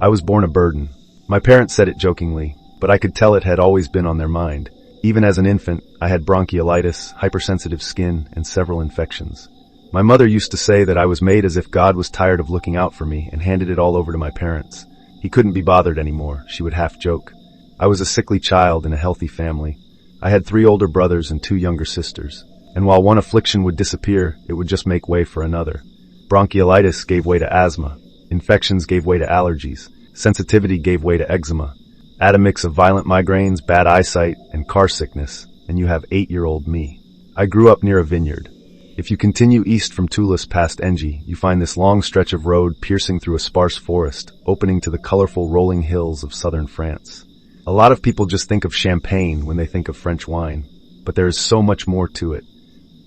I was born a burden. My parents said it jokingly, but I could tell it had always been on their mind. Even as an infant, I had bronchiolitis, hypersensitive skin, and several infections. My mother used to say that I was made as if God was tired of looking out for me and handed it all over to my parents. He couldn't be bothered anymore, she would half joke. I was a sickly child in a healthy family. I had 3 older brothers and 2 younger sisters. And while one affliction would disappear, it would just make way for another. Bronchiolitis gave way to asthma. Infections gave way to allergies. Sensitivity gave way to eczema. Add a mix of violent migraines, bad eyesight, and car sickness, and you have 8-year-old me. I grew up near a vineyard. If you continue east from Toulouse past Engie, you find this long stretch of road piercing through a sparse forest, opening to the colorful rolling hills of southern France. A lot of people just think of champagne when they think of French wine, but there is so much more to it.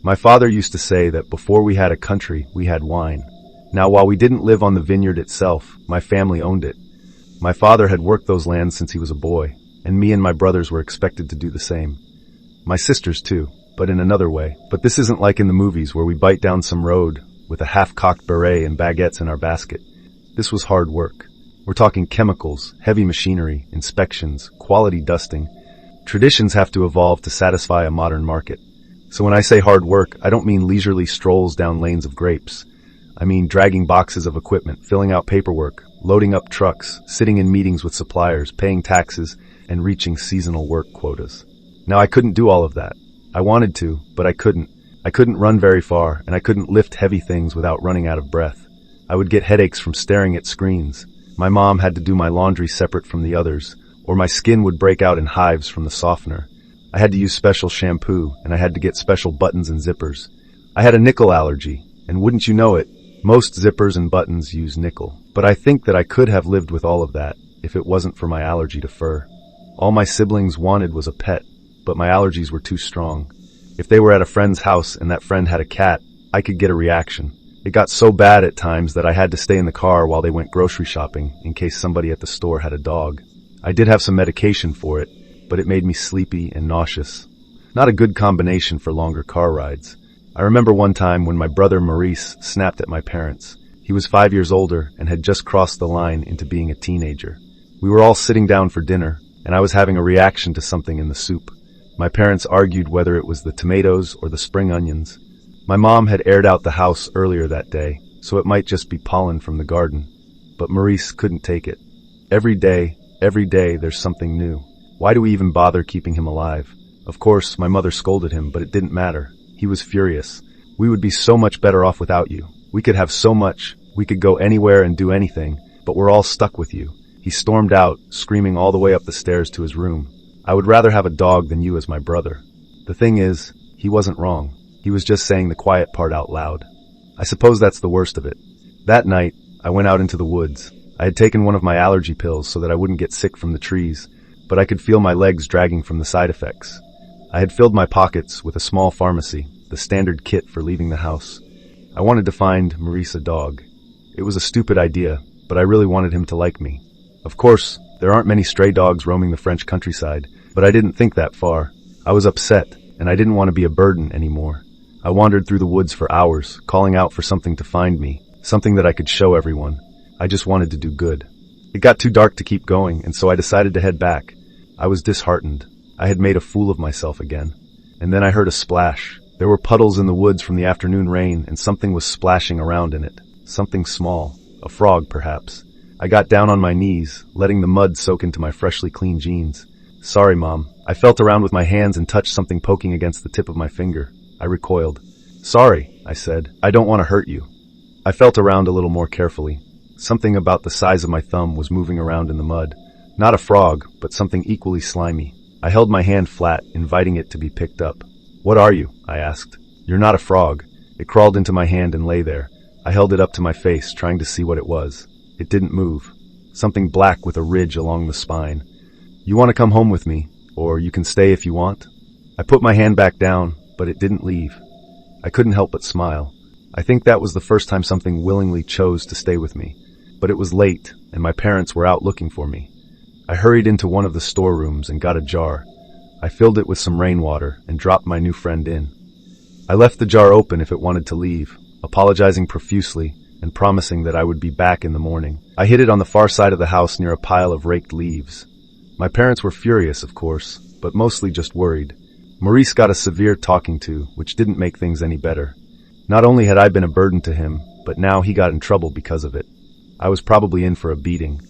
My father used to say that before we had a country, we had wine. Now, while we didn't live on the vineyard itself, my family owned it. My father had worked those lands since he was a boy, and me and my brothers were expected to do the same. My sisters too, but in another way. But this isn't like in the movies where we bite down some road with a half-cocked beret and baguettes in our basket. This was hard work. We're talking chemicals, heavy machinery, inspections, quality dusting. Traditions have to evolve to satisfy a modern market. So when I say hard work, I don't mean leisurely strolls down lanes of grapes. I mean dragging boxes of equipment, filling out paperwork, loading up trucks, sitting in meetings with suppliers, paying taxes, and reaching seasonal work quotas. Now, I couldn't do all of that. I wanted to, but I couldn't. I couldn't run very far, and I couldn't lift heavy things without running out of breath. I would get headaches from staring at screens. My mom had to do my laundry separate from the others, or my skin would break out in hives from the softener. I had to use special shampoo, and I had to get special buttons and zippers. I had a nickel allergy, and wouldn't you know it, most zippers and buttons use nickel. But I think that I could have lived with all of that if it wasn't for my allergy to fur. All my siblings wanted was a pet, but my allergies were too strong. If they were at a friend's house and that friend had a cat, I could get a reaction. It got so bad at times that I had to stay in the car while they went grocery shopping in case somebody at the store had a dog. I did have some medication for it, but it made me sleepy and nauseous. Not a good combination for longer car rides. I remember one time when my brother Maurice snapped at my parents. He was 5 years older and had just crossed the line into being a teenager. We were all sitting down for dinner, and I was having a reaction to something in the soup. My parents argued whether it was the tomatoes or the spring onions. My mom had aired out the house earlier that day, so it might just be pollen from the garden. But Maurice couldn't take it. Every day, there's something new. Why do we even bother keeping him alive? Of course, my mother scolded him, but it didn't matter. He was furious. We would be so much better off without you. We could have so much. We could go anywhere and do anything, but we're all stuck with you. He stormed out, screaming all the way up the stairs to his room. I would rather have a dog than you as my brother. The thing is, he wasn't wrong. He was just saying the quiet part out loud. I suppose that's the worst of it. That night, I went out into the woods. I had taken one of my allergy pills so that I wouldn't get sick from the trees, but I could feel my legs dragging from the side effects. I had filled my pockets with a small pharmacy, the standard kit for leaving the house. I wanted to find Maurice a dog. It was a stupid idea, but I really wanted him to like me. Of course, there aren't many stray dogs roaming the French countryside, but I didn't think that far. I was upset, and I didn't want to be a burden anymore. I wandered through the woods for hours, calling out for something to find me, something that I could show everyone. I just wanted to do good. It got too dark to keep going, and so I decided to head back. I was disheartened. I had made a fool of myself again. And then I heard a splash. There were puddles in the woods from the afternoon rain, and something was splashing around in it. Something small. A frog, perhaps. I got down on my knees, letting the mud soak into my freshly clean jeans. Sorry, Mom. I felt around with my hands and touched something poking against the tip of my finger. I recoiled. Sorry, I said. I don't want to hurt you. I felt around a little more carefully. Something about the size of my thumb was moving around in the mud. Not a frog, but something equally slimy. I held my hand flat, inviting it to be picked up. What are you? I asked. You're not a frog. It crawled into my hand and lay there. I held it up to my face, trying to see what it was. It didn't move. Something black with a ridge along the spine. You want to come home with me, or you can stay if you want? I put my hand back down, but it didn't leave. I couldn't help but smile. I think that was the first time something willingly chose to stay with me. But it was late, and my parents were out looking for me. I hurried into one of the storerooms and got a jar. I filled it with some rainwater and dropped my new friend in. I left the jar open if it wanted to leave, apologizing profusely, and promising that I would be back in the morning. I hid it on the far side of the house near a pile of raked leaves. My parents were furious, of course, but mostly just worried. Maurice got a severe talking to, which didn't make things any better. Not only had I been a burden to him, but now he got in trouble because of it. I was probably in for a beating.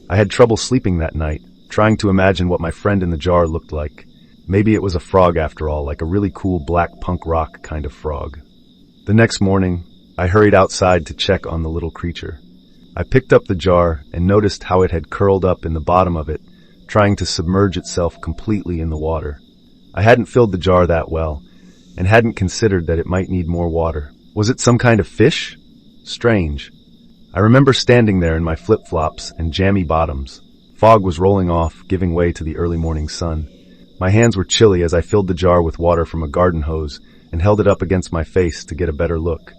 I had trouble sleeping that night, trying to imagine what my friend in the jar looked like. Maybe it was a frog after all, like a really cool black punk rock kind of frog. The next morning, I hurried outside to check on the little creature. I picked up the jar and noticed how it had curled up in the bottom of it, trying to submerge itself completely in the water. I hadn't filled the jar that well, and hadn't considered that it might need more water. Was it some kind of fish? Strange. I remember standing there in my flip-flops and jammy bottoms. Fog was rolling off, giving way to the early morning sun. My hands were chilly as I filled the jar with water from a garden hose and held it up against my face to get a better look.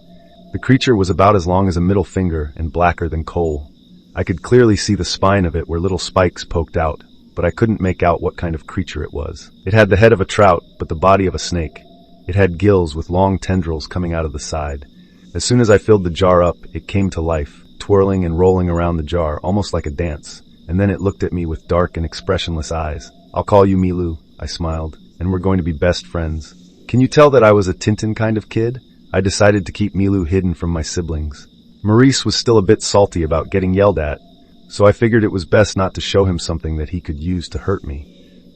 The creature was about as long as a middle finger and blacker than coal. I could clearly see the spine of it where little spikes poked out, but I couldn't make out what kind of creature it was. It had the head of a trout, but the body of a snake. It had gills with long tendrils coming out of the side. As soon as I filled the jar up, it came to life, twirling and rolling around the jar, almost like a dance. And then it looked at me with dark and expressionless eyes. "I'll call you Milu," I smiled, "and we're going to be best friends." Can you tell that I was a Tintin kind of kid? I decided to keep Milu hidden from my siblings. Maurice was still a bit salty about getting yelled at, so I figured it was best not to show him something that he could use to hurt me.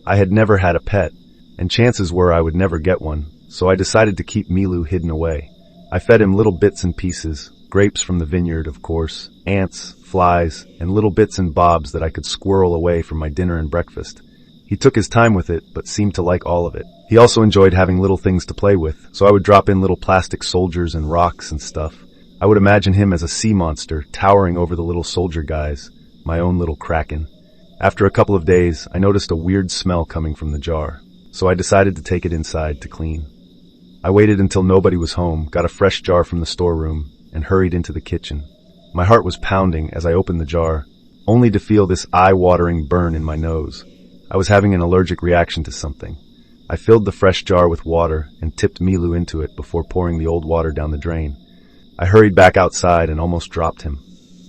I had never had a pet, and chances were I would never get one, so I decided to keep Milu hidden away. I fed him little bits and pieces, grapes from the vineyard, of course, ants, flies, and little bits and bobs that I could squirrel away from my dinner and breakfast. He took his time with it, but seemed to like all of it. He also enjoyed having little things to play with, so I would drop in little plastic soldiers and rocks and stuff. I would imagine him as a sea monster, towering over the little soldier guys, my own little kraken. After a couple of days, I noticed a weird smell coming from the jar, so I decided to take it inside to clean. I waited until nobody was home, got a fresh jar from the storeroom, and hurried into the kitchen. My heart was pounding as I opened the jar, only to feel this eye-watering burn in my nose. I was having an allergic reaction to something. I filled the fresh jar with water and tipped Milu into it before pouring the old water down the drain. I hurried back outside and almost dropped him.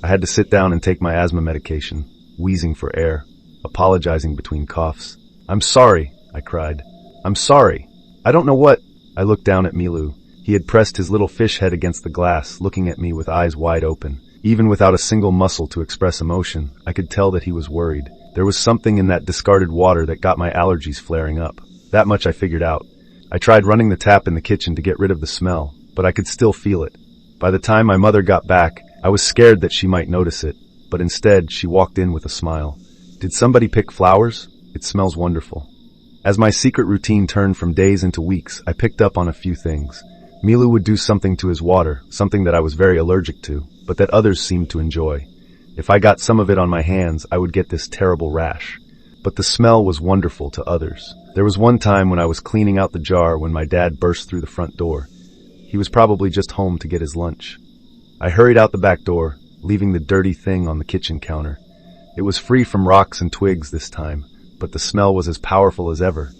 I had to sit down and take my asthma medication, wheezing for air, apologizing between coughs. "I'm sorry," I cried. "I'm sorry. I don't know what—" I looked down at Milu. He had pressed his little fish head against the glass, looking at me with eyes wide open. Even without a single muscle to express emotion, I could tell that he was worried. There was something in that discarded water that got my allergies flaring up. That much I figured out. I tried running the tap in the kitchen to get rid of the smell, but I could still feel it. By the time my mother got back, I was scared that she might notice it, but instead she walked in with a smile. "Did somebody pick flowers? It smells wonderful." As my secret routine turned from days into weeks, I picked up on a few things. Milu would do something to his water, something that I was very allergic to, but that others seemed to enjoy. If I got some of it on my hands, I would get this terrible rash. But the smell was wonderful to others. There was one time when I was cleaning out the jar when my dad burst through the front door. He was probably just home to get his lunch. I hurried out the back door, leaving the dirty thing on the kitchen counter. It was free from rocks and twigs this time, but the smell was as powerful as ever.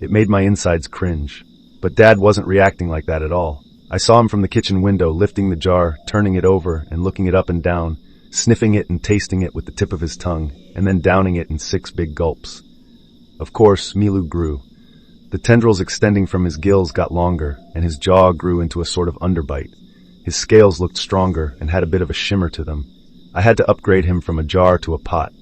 It made my insides cringe. But Dad wasn't reacting like that at all. I saw him from the kitchen window, lifting the jar, turning it over and looking it up and down, sniffing it and tasting it with the tip of his tongue, and then downing it in 6 big gulps. Of course, Milu grew. The tendrils extending from his gills got longer, and his jaw grew into a sort of underbite. His scales looked stronger and had a bit of a shimmer to them. I had to upgrade him from a jar to a pot.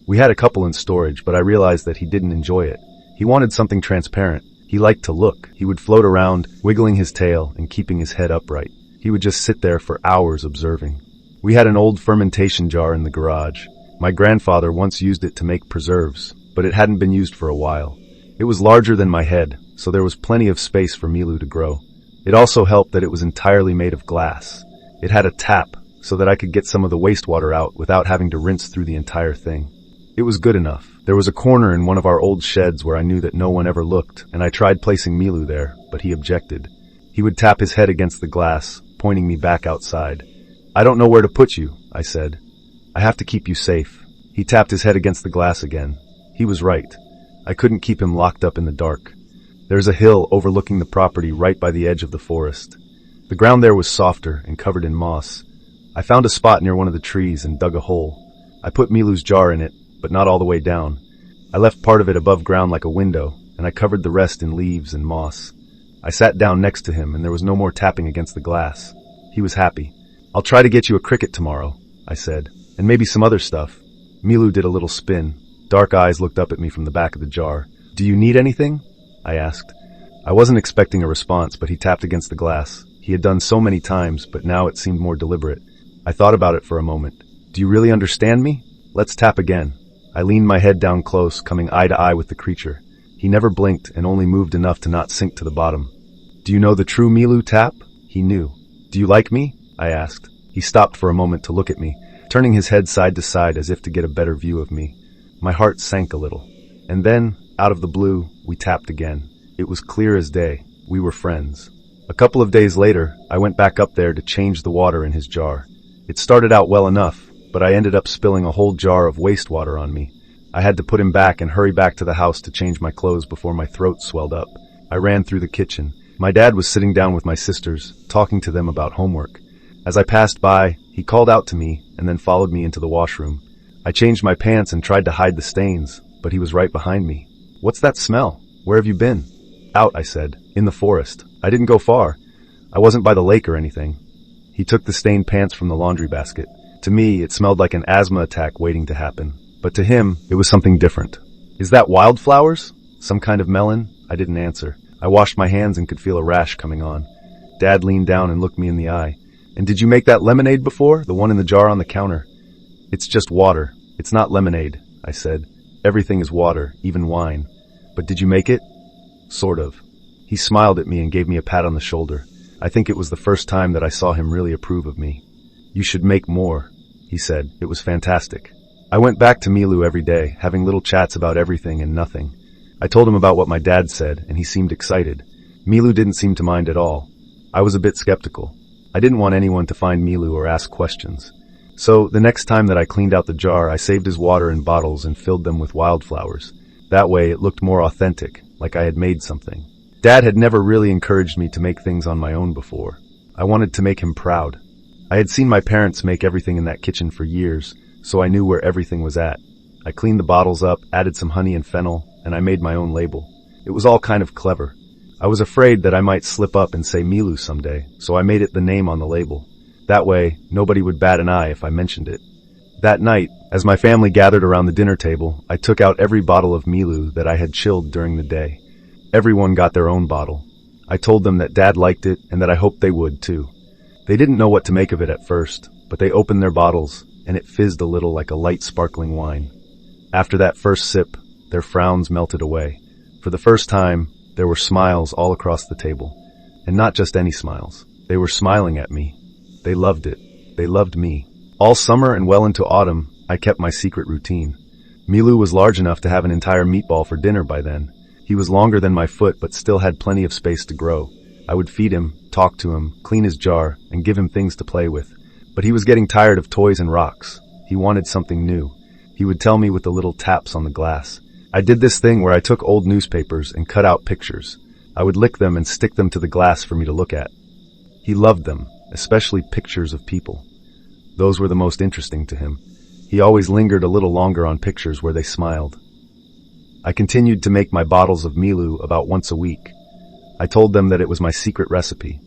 We had a couple in storage, but I realized that he didn't enjoy it. He wanted something transparent. He liked to look. He would float around, wiggling his tail and keeping his head upright. He would just sit there for hours observing. We had an old fermentation jar in the garage. My grandfather once used it to make preserves, but it hadn't been used for a while. It was larger than my head, so there was plenty of space for Milu to grow. It also helped that it was entirely made of glass. It had a tap, so that I could get some of the wastewater out without having to rinse through the entire thing. It was good enough. There was a corner in one of our old sheds where I knew that no one ever looked, and I tried placing Milu there, but he objected. He would tap his head against the glass, pointing me back outside. "I don't know where to put you," I said. "I have to keep you safe." He tapped his head against the glass again. He was right. I couldn't keep him locked up in the dark. There's a hill overlooking the property right by the edge of the forest. The ground there was softer and covered in moss. I found a spot near one of the trees and dug a hole. I put Milu's jar in it, but not all the way down. I left part of it above ground like a window, and I covered the rest in leaves and moss. I sat down next to him, and there was no more tapping against the glass. He was happy. "I'll try to get you a cricket tomorrow," I said, "and maybe some other stuff." Milu did a little spin. Dark eyes looked up at me from the back of the jar. "Do you need anything?" I asked. I wasn't expecting a response, but he tapped against the glass. He had done so many times, but now it seemed more deliberate. I thought about it for a moment. "Do you really understand me? Let's tap again." I leaned my head down close, coming eye to eye with the creature. He never blinked and only moved enough to not sink to the bottom. "Do you know the true Milu tap?" He knew. "Do you like me?" I asked. He stopped for a moment to look at me, turning his head side to side as if to get a better view of me. My heart sank a little. And then, out of the blue, we tapped again. It was clear as day. We were friends. A couple of days later, I went back up there to change the water in his jar. It started out well enough, but I ended up spilling a whole jar of wastewater on me. I had to put him back and hurry back to the house to change my clothes before my throat swelled up. I ran through the kitchen. My dad was sitting down with my sisters, talking to them about homework. As I passed by, he called out to me and then followed me into the washroom. I changed my pants and tried to hide the stains, but he was right behind me. "What's that smell? Where have you been?" "Out," I said. "In the forest. I didn't go far. I wasn't by the lake or anything." He took the stained pants from the laundry basket. To me, it smelled like an asthma attack waiting to happen. But to him, it was something different. "Is that wildflowers? Some kind of melon?" I didn't answer. I washed my hands and could feel a rash coming on. Dad leaned down and looked me in the eye. "And did you make that lemonade before? The one in the jar on the counter?" "It's just water. It's not lemonade," I said. "Everything is water, even wine. But did you make it?" "Sort of." He smiled at me and gave me a pat on the shoulder. I think it was the first time that I saw him really approve of me. "You should make more," he said. It was fantastic. I went back to Milu every day, having little chats about everything and nothing. I told him about what my dad said, and he seemed excited. Milu didn't seem to mind at all. I was a bit skeptical. I didn't want anyone to find Milu or ask questions. So, the next time that I cleaned out the jar, I saved his water in bottles and filled them with wildflowers. That way, it looked more authentic, like I had made something. Dad had never really encouraged me to make things on my own before. I wanted to make him proud. I had seen my parents make everything in that kitchen for years, so I knew where everything was at. I cleaned the bottles up, added some honey and fennel, and I made my own label. It was all kind of clever. I was afraid that I might slip up and say Milu someday, so I made it the name on the label. That way, nobody would bat an eye if I mentioned it. That night, as my family gathered around the dinner table, I took out every bottle of Milu that I had chilled during the day. Everyone got their own bottle. I told them that Dad liked it and that I hoped they would too. They didn't know what to make of it at first, but they opened their bottles, and it fizzed a little like a light sparkling wine. After that first sip, their frowns melted away. For the first time, there were smiles all across the table. And not just any smiles. They were smiling at me. They loved it. They loved me. All summer and well into autumn, I kept my secret routine. Milu was large enough to have an entire meatball for dinner by then. He was longer than my foot, but still had plenty of space to grow. I would feed him, talk to him, clean his jar, and give him things to play with. But he was getting tired of toys and rocks. He wanted something new. He would tell me with the little taps on the glass. I did this thing where I took old newspapers and cut out pictures. I would lick them and stick them to the glass for me to look at. He loved them, especially pictures of people. Those were the most interesting to him. He always lingered a little longer on pictures where they smiled. I continued to make my bottles of Milu about once a week. I told them that it was my secret recipe.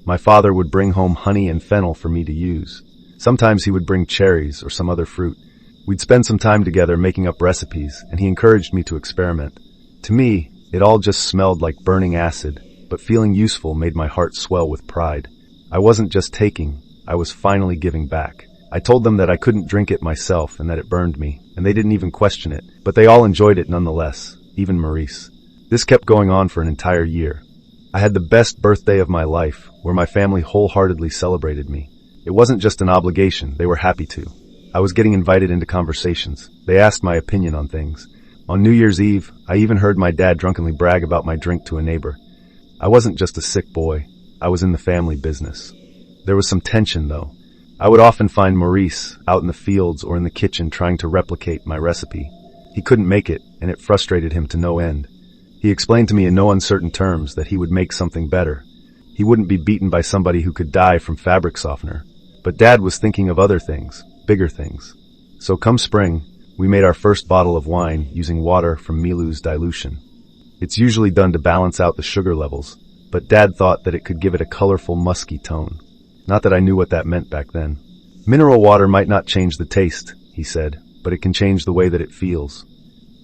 My father would bring home honey and fennel for me to use. Sometimes he would bring cherries or some other fruit. We'd spend some time together making up recipes, and he encouraged me to experiment. To me, it all just smelled like burning acid, but feeling useful made my heart swell with pride. I wasn't just taking, I was finally giving back. I told them that I couldn't drink it myself and that it burned me, and they didn't even question it, but they all enjoyed it nonetheless, even Maurice. This kept going on for an entire year. I had the best birthday of my life, where my family wholeheartedly celebrated me. It wasn't just an obligation, they were happy to. I was getting invited into conversations. They asked my opinion on things. On New Year's Eve, I even heard my dad drunkenly brag about my drink to a neighbor. I wasn't just a sick boy. I was in the family business. There was some tension, though. I would often find Maurice out in the fields or in the kitchen trying to replicate my recipe. He couldn't make it, and it frustrated him to no end. He explained to me in no uncertain terms that he would make something better. He wouldn't be beaten by somebody who could die from fabric softener. But Dad was thinking of other things, bigger things. So come spring, we made our first bottle of wine using water from Milu's dilution. It's usually done to balance out the sugar levels, but Dad thought that it could give it a colorful, musky tone. Not that I knew what that meant back then. Mineral water might not change the taste, he said, but it can change the way that it feels.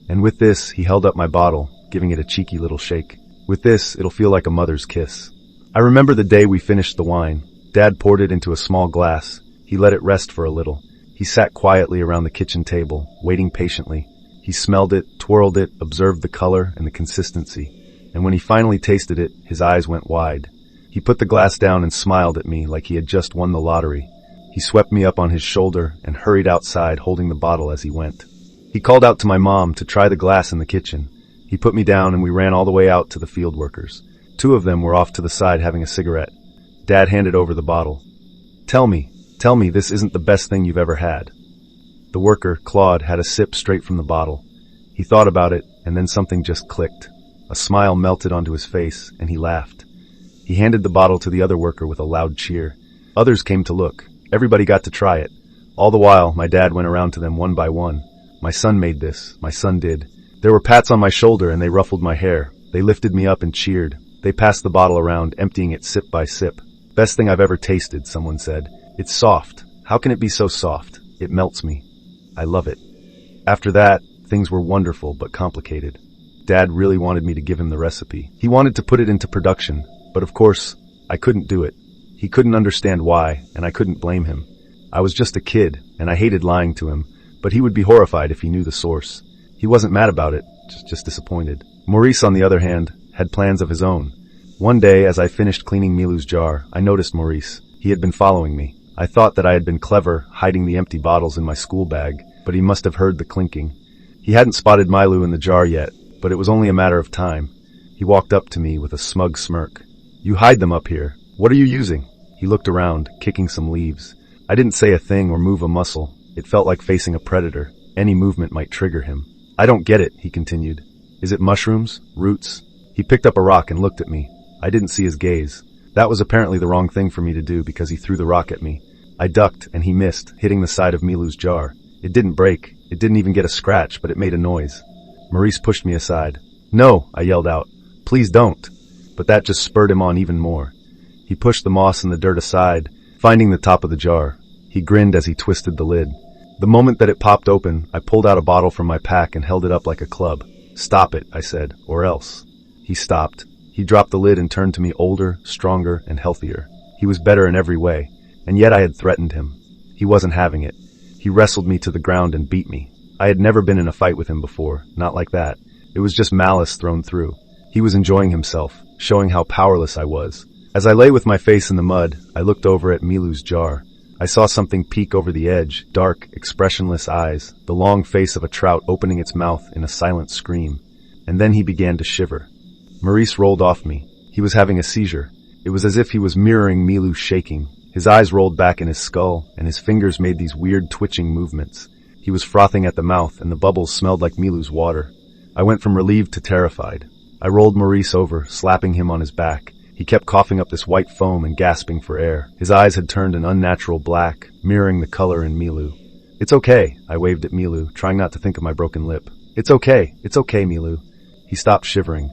And with this, he held up my bottle, giving it a cheeky little shake. With this, it'll feel like a mother's kiss. I remember the day we finished the wine. Dad poured it into a small glass. He let it rest for a little. He sat quietly around the kitchen table, waiting patiently. He smelled it, twirled it, observed the color and the consistency. And when he finally tasted it, his eyes went wide. He put the glass down and smiled at me like he had just won the lottery. He swept me up on his shoulder and hurried outside holding the bottle as he went. He called out to my mom to try the glass in the kitchen. He put me down and we ran all the way out to the field workers. 2 of them were off to the side having a cigarette. Dad handed over the bottle. Tell me this isn't the best thing you've ever had. The worker, Claude, had a sip straight from the bottle. He thought about it, and then something just clicked. A smile melted onto his face, and he laughed. He handed the bottle to the other worker with a loud cheer. Others came to look. Everybody got to try it. All the while, my dad went around to them one by one. My son made this. My son did. There were pats on my shoulder, and they ruffled my hair. They lifted me up and cheered. They passed the bottle around, emptying it sip by sip. Best thing I've ever tasted, someone said. It's soft. How can it be so soft? It melts me. I love it. After that, things were wonderful but complicated. Dad really wanted me to give him the recipe. He wanted to put it into production, but of course, I couldn't do it. He couldn't understand why, and I couldn't blame him. I was just a kid, and I hated lying to him, but he would be horrified if he knew the source. He wasn't mad about it, just disappointed. Maurice, on the other hand, had plans of his own. One day, as I finished cleaning Milu's jar, I noticed Maurice. He had been following me. I thought that I had been clever, hiding the empty bottles in my school bag, but he must have heard the clinking. He hadn't spotted Milu in the jar yet, but it was only a matter of time. He walked up to me with a smug smirk. You hide them up here. What are you using? He looked around, kicking some leaves. I didn't say a thing or move a muscle. It felt like facing a predator. Any movement might trigger him. I don't get it, he continued. Is it mushrooms? Roots? He picked up a rock and looked at me. I didn't see his gaze. That was apparently the wrong thing for me to do because he threw the rock at me. I ducked and he missed, hitting the side of Milu's jar. It didn't break. It didn't even get a scratch, but it made a noise. Maurice pushed me aside. No, I yelled out. Please don't. But that just spurred him on even more. He pushed the moss and the dirt aside, finding the top of the jar. He grinned as he twisted the lid. The moment that it popped open, I pulled out a bottle from my pack and held it up like a club. Stop it, I said, or else. He stopped. He dropped the lid and turned to me older, stronger, and healthier. He was better in every way, and yet I had threatened him. He wasn't having it. He wrestled me to the ground and beat me. I had never been in a fight with him before, not like that. It was just malice thrown through. He was enjoying himself, showing how powerless I was. As I lay with my face in the mud, I looked over at Milu's jar. I saw something peek over the edge, dark, expressionless eyes, the long face of a trout opening its mouth in a silent scream. And then he began to shiver. Maurice rolled off me. He was having a seizure. It was as if he was mirroring Milu shaking. His eyes rolled back in his skull, and his fingers made these weird twitching movements. He was frothing at the mouth, and the bubbles smelled like Milu's water. I went from relieved to terrified. I rolled Maurice over, slapping him on his back. He kept coughing up this white foam and gasping for air. His eyes had turned an unnatural black, mirroring the color in Milu. It's okay, I waved at Milu, trying not to think of my broken lip. It's okay, Milu. He stopped shivering.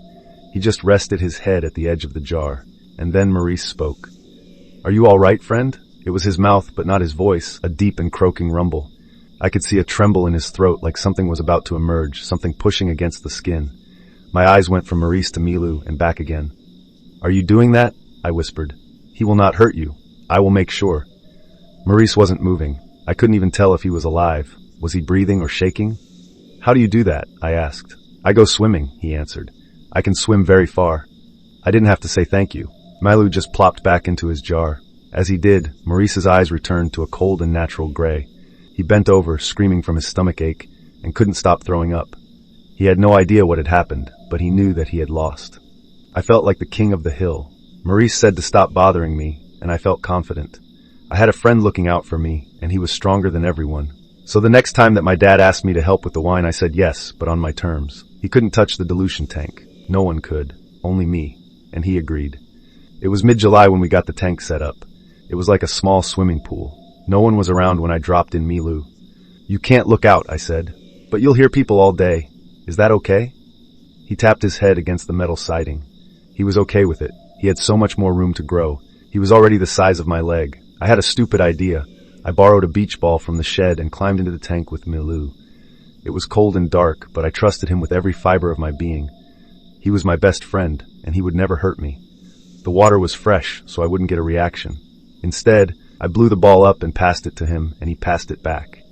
He just rested his head at the edge of the jar, and then Maurice spoke. Are you all right, friend? It was his mouth, but not his voice, a deep and croaking rumble. I could see a tremble in his throat like something was about to emerge, something pushing against the skin. My eyes went from Maurice to Milu and back again. Are you doing that? I whispered. He will not hurt you. I will make sure. Maurice wasn't moving. I couldn't even tell if he was alive. Was he breathing or shaking? How do you do that? I asked. I go swimming, he answered. I can swim very far. I didn't have to say thank you. Milu just plopped back into his jar. As he did, Maurice's eyes returned to a cold and natural gray. He bent over, screaming from his stomach ache, and couldn't stop throwing up. He had no idea what had happened, but he knew that he had lost. I felt like the king of the hill. Maurice said to stop bothering me, and I felt confident. I had a friend looking out for me, and he was stronger than everyone. So the next time that my dad asked me to help with the wine, I said yes, but on my terms. He couldn't touch the dilution tank. No one could. Only me. And he agreed. It was mid-July when we got the tank set up. It was like a small swimming pool. No one was around when I dropped in Milu. "You can't look out," I said. "But you'll hear people all day. Is that okay?" He tapped his head against the metal siding. He was okay with it. He had so much more room to grow. He was already the size of my leg. I had a stupid idea. I borrowed a beach ball from the shed and climbed into the tank with Milu. It was cold and dark, but I trusted him with every fiber of my being. He was my best friend, and he would never hurt me. The water was fresh, so I wouldn't get a reaction. Instead, I blew the ball up and passed it to him, and he passed it back.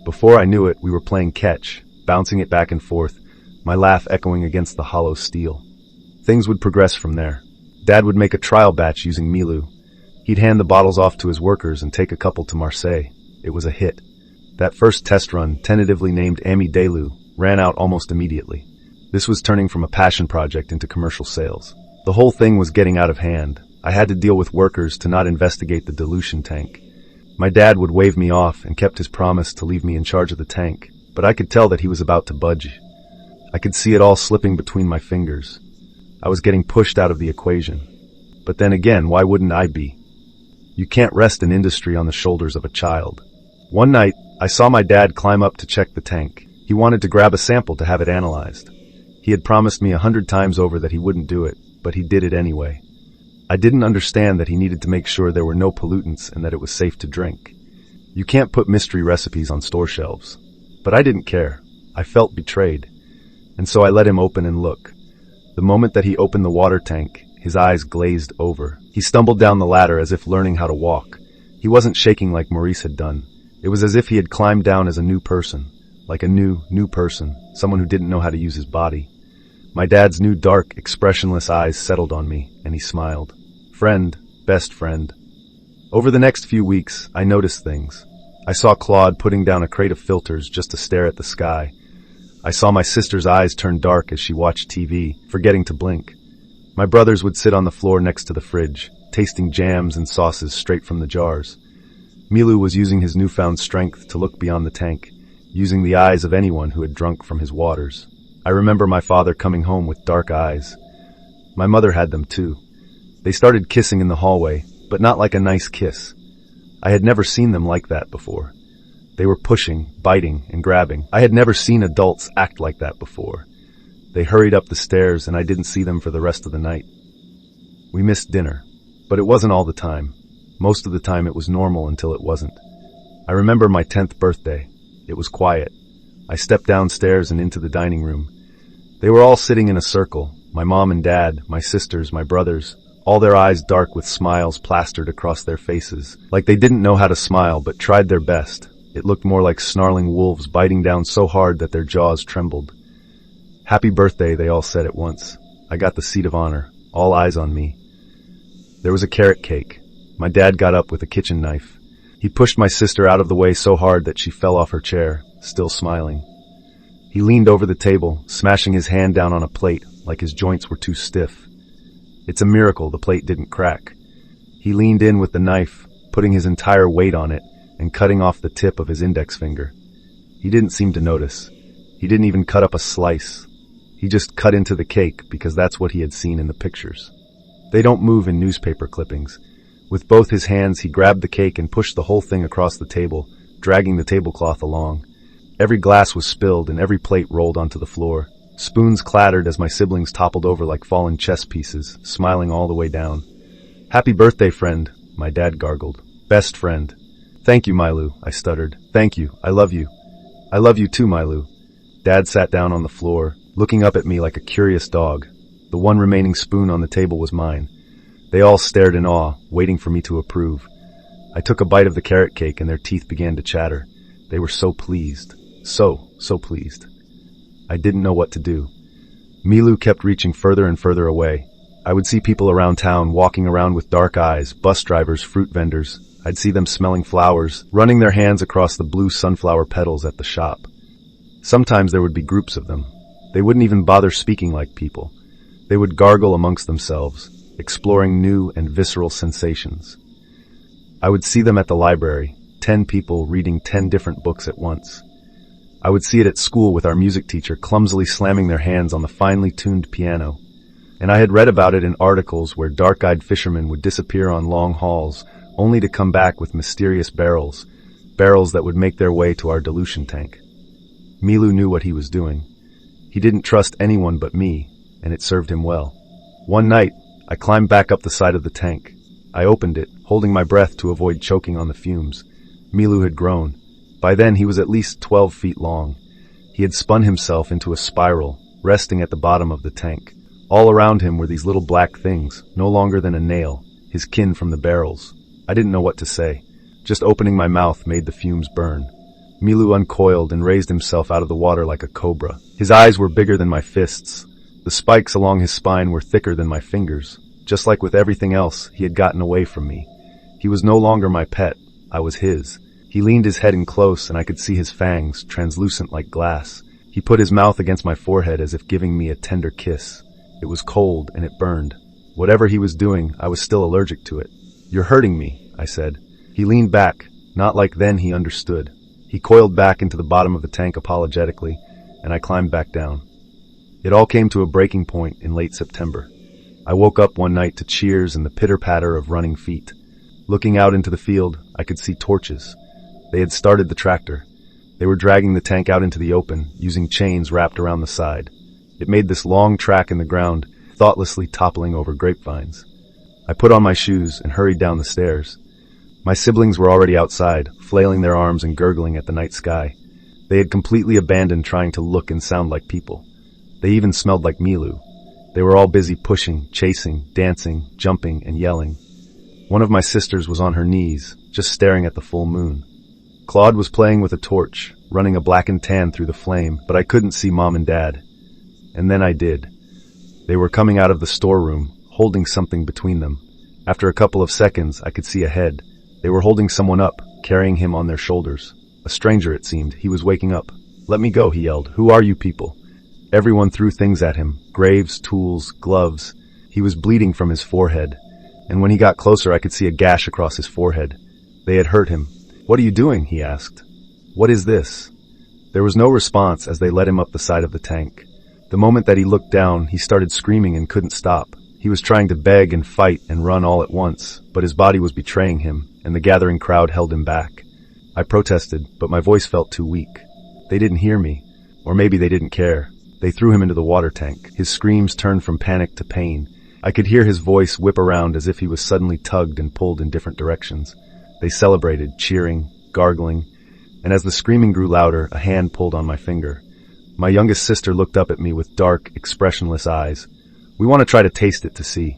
Before I knew it, we were playing catch, bouncing it back and forth, my laugh echoing against the hollow steel. Things would progress from there. Dad would make a trial batch using Milu. He'd hand the bottles off to his workers and take a couple to Marseille. It was a hit. That first test run, tentatively named Ami Delu, ran out almost immediately. This was turning from a passion project into commercial sales. The whole thing was getting out of hand. I had to deal with workers to not investigate the dilution tank. My dad would wave me off and kept his promise to leave me in charge of the tank, but I could tell that he was about to budge. I could see it all slipping between my fingers. I was getting pushed out of the equation. But then again, why wouldn't I be? You can't rest an industry on the shoulders of a child. One night, I saw my dad climb up to check the tank. He wanted to grab a sample to have it analyzed. He had promised me 100 times over that he wouldn't do it, but he did it anyway. I didn't understand that he needed to make sure there were no pollutants and that it was safe to drink. You can't put mystery recipes on store shelves. But I didn't care. I felt betrayed. And so I let him open and look. The moment that he opened the water tank, his eyes glazed over. He stumbled down the ladder as if learning how to walk. He wasn't shaking like Maurice had done. It was as if he had climbed down as a new person. Like a new person. Someone who didn't know how to use his body. My dad's new dark, expressionless eyes settled on me, and he smiled. Friend, best friend. Over the next few weeks, I noticed things. I saw Claude putting down a crate of filters just to stare at the sky. I saw my sister's eyes turn dark as she watched TV, forgetting to blink. My brothers would sit on the floor next to the fridge, tasting jams and sauces straight from the jars. Milu was using his newfound strength to look beyond the tank, using the eyes of anyone who had drunk from his waters. I remember my father coming home with dark eyes. My mother had them too. They started kissing in the hallway, but not like a nice kiss. I had never seen them like that before. They were pushing, biting, and grabbing. I had never seen adults act like that before. They hurried up the stairs, and I didn't see them for the rest of the night. We missed dinner, but it wasn't all the time. Most of the time it was normal until it wasn't. I remember my 10th birthday. It was quiet. I stepped downstairs and into the dining room. They were all sitting in a circle, my mom and dad, my sisters, my brothers, all their eyes dark with smiles plastered across their faces, like they didn't know how to smile but tried their best. It looked more like snarling wolves biting down so hard that their jaws trembled. "Happy birthday," they all said at once. I got the seat of honor, all eyes on me. There was a carrot cake. My dad got up with a kitchen knife. He pushed my sister out of the way so hard that she fell off her chair, still smiling. He leaned over the table, smashing his hand down on a plate, like his joints were too stiff. It's a miracle the plate didn't crack. He leaned in with the knife, putting his entire weight on it, and cutting off the tip of his index finger. He didn't seem to notice. He didn't even cut up a slice. He just cut into the cake because that's what he had seen in the pictures. They don't move in newspaper clippings. With both his hands, he grabbed the cake and pushed the whole thing across the table, dragging the tablecloth along. Every glass was spilled and every plate rolled onto the floor. Spoons clattered as my siblings toppled over like fallen chess pieces, smiling all the way down. "Happy birthday, friend," my dad gargled. "Best friend." "Thank you, Milu," I stuttered. "Thank you. I love you." "I love you too, Milu." Dad sat down on the floor, looking up at me like a curious dog. The one remaining spoon on the table was mine. They all stared in awe, waiting for me to approve. I took a bite of the carrot cake and their teeth began to chatter. They were so pleased. So pleased. I didn't know what to do. Milu kept reaching further and further away. I would see people around town walking around with dark eyes, bus drivers, fruit vendors. I'd see them smelling flowers, running their hands across the blue sunflower petals at the shop. Sometimes there would be groups of them. They wouldn't even bother speaking like people. They would gargle amongst themselves, exploring new and visceral sensations. I would see them at the library, 10 people reading 10 different books at once. I would see it at school with our music teacher clumsily slamming their hands on the finely tuned piano. And I had read about it in articles where dark-eyed fishermen would disappear on long hauls, only to come back with mysterious barrels that would make their way to our dilution tank. Milu knew what he was doing. He didn't trust anyone but me, and it served him well. One night, I climbed back up the side of the tank. I opened it, holding my breath to avoid choking on the fumes. Milu had grown. By then, he was at least 12 feet long. He had spun himself into a spiral, resting at the bottom of the tank. All around him were these little black things, no longer than a nail, his kin from the barrels. I didn't know what to say. Just opening my mouth made the fumes burn. Milu uncoiled and raised himself out of the water like a cobra. His eyes were bigger than my fists. The spikes along his spine were thicker than my fingers. Just like with everything else, he had gotten away from me. He was no longer my pet. I was his. He leaned his head in close and I could see his fangs, translucent like glass. He put his mouth against my forehead as if giving me a tender kiss. It was cold and it burned. Whatever he was doing, I was still allergic to it. "You're hurting me," I said. He leaned back. Not like then he understood. He coiled back into the bottom of the tank apologetically, and I climbed back down. It all came to a breaking point in late September. I woke up one night to cheers and the pitter-patter of running feet. Looking out into the field, I could see torches. They had started the tractor. They were dragging the tank out into the open, using chains wrapped around the side. It made this long track in the ground, thoughtlessly toppling over grapevines. I put on my shoes and hurried down the stairs. My siblings were already outside, flailing their arms and gurgling at the night sky. They had completely abandoned trying to look and sound like people. They even smelled like Milu. They were all busy pushing, chasing, dancing, jumping, and yelling. One of my sisters was on her knees, just staring at the full moon. Claude was playing with a torch, running a blackened tan through the flame, but I couldn't see Mom and Dad. And then I did. They were coming out of the storeroom, holding something between them. After a couple of seconds, I could see a head. They were holding someone up, carrying him on their shoulders. A stranger, it seemed. He was waking up. "Let me go," he yelled. "Who are you people?" Everyone threw things at him. Graves, tools, gloves. He was bleeding from his forehead. And when he got closer, I could see a gash across his forehead. They had hurt him. "What are you doing?" he asked. "What is this?" There was no response as they led him up the side of the tank. The moment that he looked down, he started screaming and couldn't stop. He was trying to beg and fight and run all at once, but his body was betraying him, and the gathering crowd held him back. I protested, but my voice felt too weak. They didn't hear me, or maybe they didn't care. They threw him into the water tank. His screams turned from panic to pain. I could hear his voice whip around as if he was suddenly tugged and pulled in different directions. They celebrated, cheering, gargling, and as the screaming grew louder, a hand pulled on my finger. My youngest sister looked up at me with dark, expressionless eyes. "We want to try to taste it to see."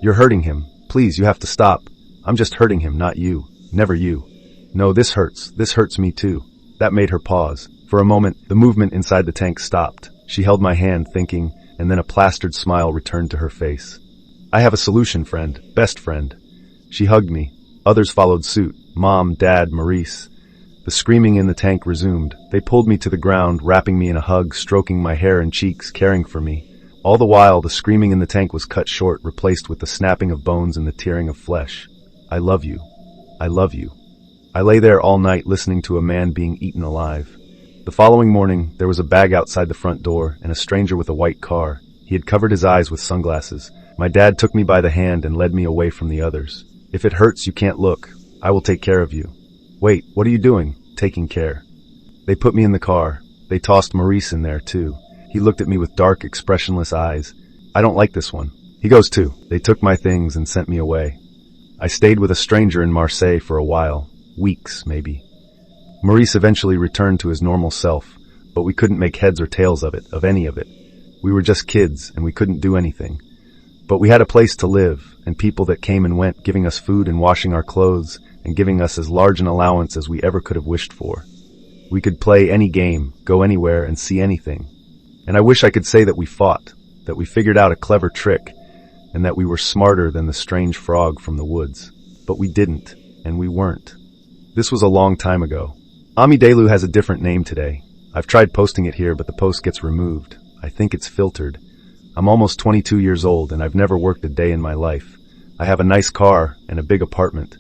"You're hurting him. Please, you have to stop." "I'm just hurting him, not you. Never you." "No, this hurts. This hurts me too." That made her pause. For a moment, the movement inside the tank stopped. She held my hand, thinking, and then a plastered smile returned to her face. "I have a solution, friend. Best friend." She hugged me. Others followed suit. Mom, Dad, Maurice. The screaming in the tank resumed. They pulled me to the ground, wrapping me in a hug, stroking my hair and cheeks, caring for me. All the while, the screaming in the tank was cut short, replaced with the snapping of bones and the tearing of flesh. "I love you. I love you." I lay there all night listening to a man being eaten alive. The following morning, there was a bag outside the front door and a stranger with a white car. He had covered his eyes with sunglasses. My dad took me by the hand and led me away from the others. "If it hurts, you can't look. I will take care of you." "Wait, what are you doing?" "Taking care." They put me in the car. They tossed Maurice in there, too. He looked at me with dark, expressionless eyes. "I don't like this one." "He goes too." They took my things and sent me away. I stayed with a stranger in Marseille for a while. Weeks, maybe. Maurice eventually returned to his normal self, but we couldn't make heads or tails of it, of any of it. We were just kids, and we couldn't do anything. But we had a place to live, and people that came and went, giving us food and washing our clothes, and giving us as large an allowance as we ever could have wished for. We could play any game, go anywhere, and see anything. And I wish I could say that we fought, that we figured out a clever trick, and that we were smarter than the strange frog from the woods. But we didn't, and we weren't. This was a long time ago. Amidelu has a different name today. I've tried posting it here, but the post gets removed. I think it's filtered. I'm almost 22 years old, and I've never worked a day in my life. I have a nice car and a big apartment.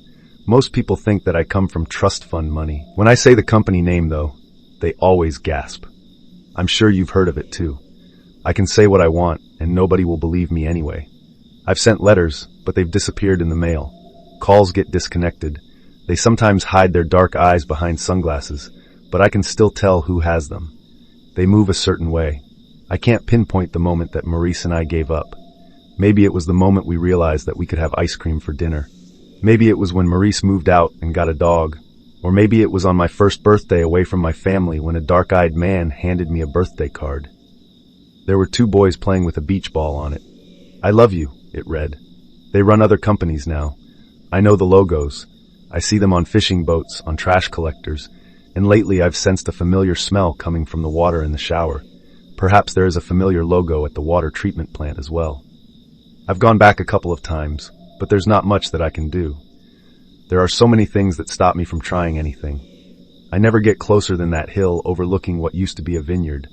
Most people think that I come from trust fund money. When I say the company name, though, they always gasp. I'm sure you've heard of it, too. I can say what I want, and nobody will believe me anyway. I've sent letters, but they've disappeared in the mail. Calls get disconnected. They sometimes hide their dark eyes behind sunglasses, but I can still tell who has them. They move a certain way. I can't pinpoint the moment that Maurice and I gave up. Maybe it was the moment we realized that we could have ice cream for dinner. Maybe it was when Maurice moved out and got a dog. Or maybe it was on my first birthday away from my family when a dark-eyed man handed me a birthday card. There were 2 boys playing with a beach ball on it. "I love you," it read. They run other companies now. I know the logos. I see them on fishing boats, on trash collectors, and lately I've sensed a familiar smell coming from the water in the shower. Perhaps there is a familiar logo at the water treatment plant as well. I've gone back a couple of times, but there's not much that I can do. There are so many things that stop me from trying anything. I never get closer than that hill overlooking what used to be a vineyard.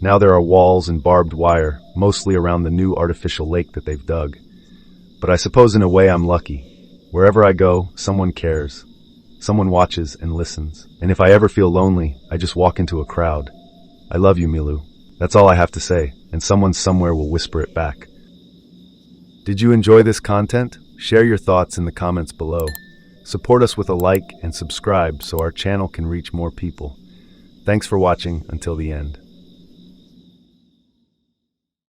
Now there are walls and barbed wire, mostly around the new artificial lake that they've dug. But I suppose in a way I'm lucky. Wherever I go, someone cares. Someone watches and listens. And if I ever feel lonely, I just walk into a crowd. I love you, Milu. That's all I have to say, and someone somewhere will whisper it back. Did you enjoy this content? Share your thoughts in the comments below. Support us with a like and subscribe so our channel can reach more people. Thanks for watching until the end.